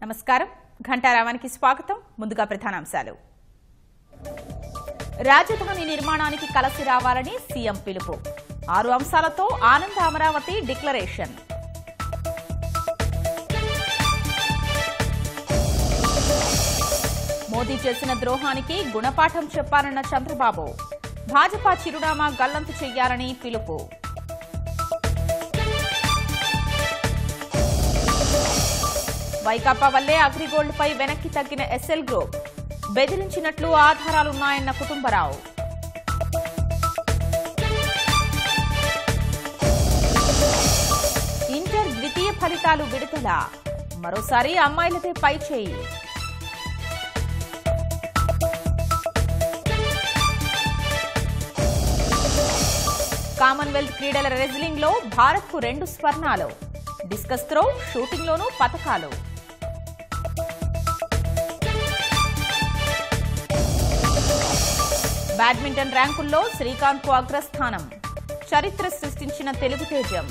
నమస్కారం ఘంటారావానికి స్వాగతం ముందుగా ప్రధానాంశాలు రాజధాని నిర్మాణానికి కలసి రావాలని సీఎం పిలుపు 6 అంశాలతో ఆనంద అమరావతి డిక్లరేషన్ మోదీ చేసిన ద్రోహానికి గుణపాఠం చెప్పాలన్న చంద్రబాబు భాజపా చిరునామా గల్లంతు చేయాలని పిలుపు వైకాపా వల్లే అగ్రిగోల్డ్ పై వెనక్కి తగ్గిన ఎస్ఎల్ గ్రూప్ బెదిరించినట్లు ఆధారాలున్నాయన్న కుటుంబరావు ఇంటర్ ద్వితీయ ఫలితాలు విడుదల మరోసారి అమ్మాయిలదే పై చేయి కామన్వెల్త్ క్రీడల రెజ్లింగ్ లో భారత్ కు 2 స్వర్ణాలు డిస్కస్ త్రో షూటింగ్ లోనూ పతకాలు బ్యాడ్మింటన్ ర్యాంకుల్లో శ్రీకాంత్ కు అగ్రస్థానం చరిత్ర సృష్టించిన తెలుగు తేజం